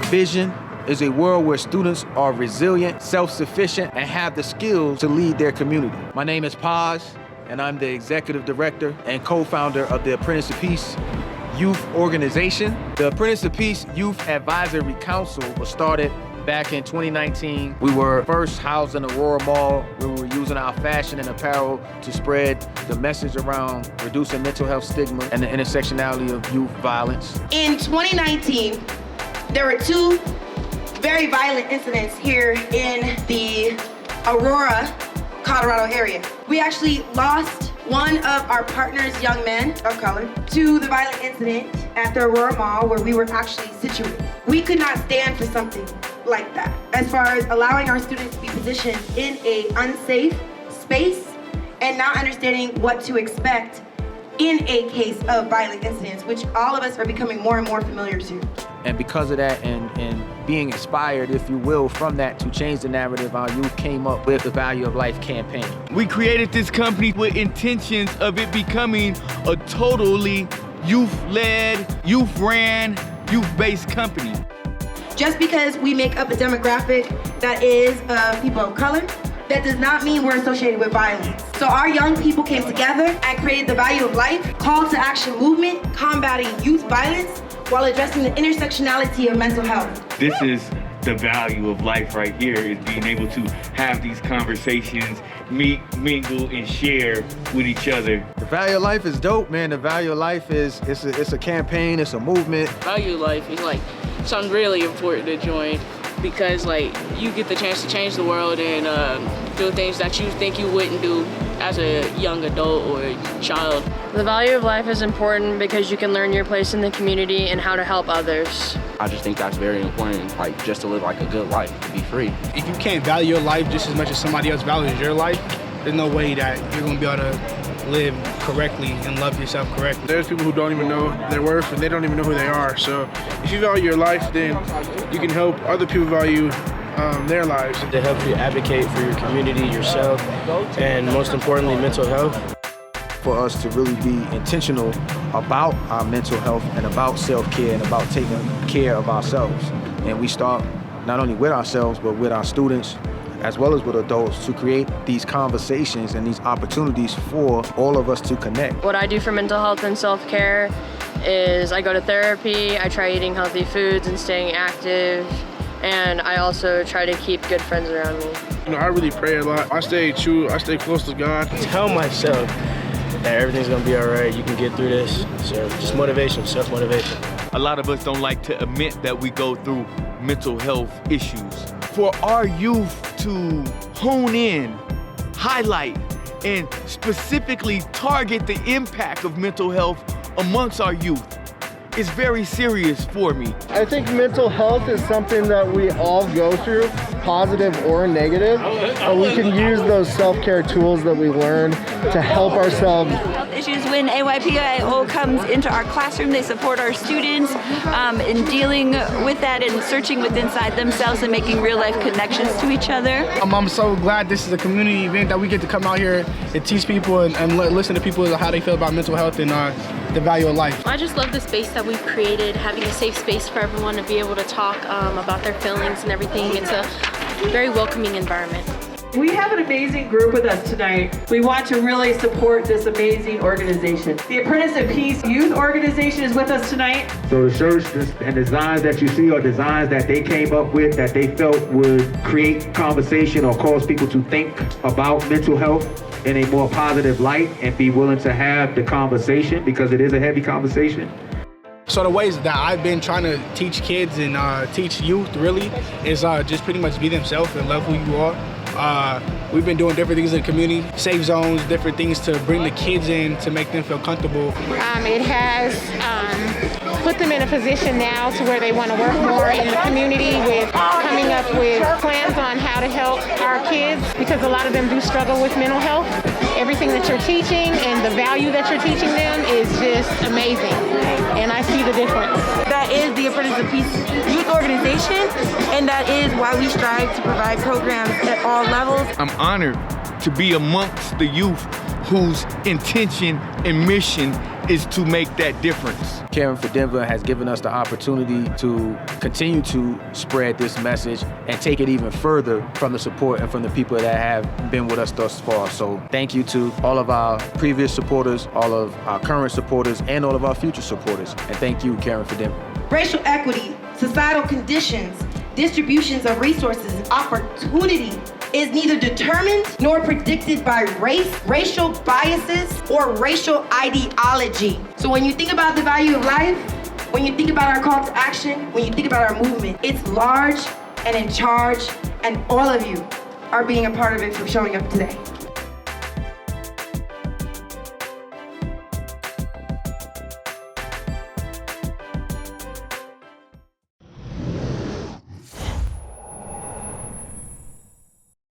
vision is a world where students are resilient, self-sufficient, and have the skills to lead their community. My name is Paz, and I'm the executive director and co-founder of the Apprentice Youth Organization. The Apprentice Youth Advisory Council was started back in 2019. We were first housed in Aurora Mall, where we were using our fashion and apparel to spread the message around reducing mental health stigma and the intersectionality of youth violence. In 2019, there were two very violent incidents here in the Aurora, Colorado area. We actually lost one of our partner's young men of color to the violent incident at the Aurora Mall where we were actually situated. We could not stand for something like that, as far as allowing our students to be positioned in an unsafe space and not understanding what to expect in a case of violent incidents, which all of us are becoming more and more familiar to. And because of that and being inspired, if you will, from that to change the narrative, our youth came up with the Value of Life campaign. We created this company with intentions of it becoming a totally youth-led, youth-ran, youth-based company. Just because we make up a demographic that is people of color, that does not mean we're associated with violence. So our young people came together and created the Value of Life call to action movement, combating youth violence while addressing the intersectionality of mental health. This is the value of life right here, is being able to have these conversations, meet, mingle, and share with each other. The Value of Life is dope, man. The Value of Life is it's a campaign, it's a movement. Value of Life is like something really important to join, because like you get the chance to change the world and do things that you think you wouldn't do as a young adult or a child. The value of life is important because you can learn your place in the community and how to help others. I just think that's very important, like just to live like a good life, to be free. If you can't value your life just as much as somebody else values your life, there's no way that you're gonna be able to live correctly and love yourself correctly. There's people who don't even know their worth and they don't even know who they are. So if you value your life, then you can help other people value their lives. To help you advocate for your community, yourself, and most importantly, mental health. For us to really be intentional about our mental health and about self-care and about taking care of ourselves. And we start not only with ourselves, but with our students, as well as with adults, to create these conversations and these opportunities for all of us to connect. What I do for mental health and self-care is I go to therapy, I try eating healthy foods and staying active, and I also try to keep good friends around me. You know, I really pray a lot. I stay true, I stay close to God. Tell myself that everything's gonna be all right, you can get through this. So just motivation, self-motivation. A lot of us don't like to admit that we go through mental health issues. For our youth to hone in, highlight, and specifically target the impact of mental health amongst our youth is very serious for me. I think mental health is something that we all go through, positive or negative, but we can use those self-care tools that we learn to help ourselves. Health issues, when AYPIO comes into our classroom, they support our students in dealing with that and searching within inside themselves and making real life connections to each other. I'm so glad this is a community event that we get to come out here and teach people and listen to people how they feel about mental health and the value of life. I just love the space that we've created, having a safe space for everyone to be able to talk about their feelings and everything. It's a very welcoming environment. We have an amazing group with us tonight. We want to really support this amazing organization. The Apprentice of Peace Youth Organization is with us tonight. So the shirts and designs that you see are designs that they came up with that they felt would create conversation or cause people to think about mental health in a more positive light and be willing to have the conversation, because it is a heavy conversation. So the ways that I've been trying to teach kids and teach youth really is just pretty much be themselves and love who you are. We've been doing different things in the community, safe zones, different things to bring the kids in to make them feel comfortable. It has put them in a position now to where they want to work more in the community with coming up with plans on how to help our kids, because a lot of them do struggle with mental health. Everything that you're teaching and the value that you're teaching them is just amazing, and I see the difference. That is the Apprentice of Peace Youth Organization, and that is why we strive to provide programs at all levels. I'm honored to be amongst the youth whose intention and mission is to make that difference. Caring for Denver has given us the opportunity to continue to spread this message and take it even further from the support and from the people that have been with us thus far. So thank you to all of our previous supporters, all of our current supporters, and all of our future supporters. And thank you, Caring for Denver. Racial equity, societal conditions, distributions of resources, and opportunity is neither determined nor predicted by race, racial biases, or racial ideology. So when you think about the value of life, when you think about our call to action, when you think about our movement, it's large and in charge, and all of you are being a part of it for showing up today.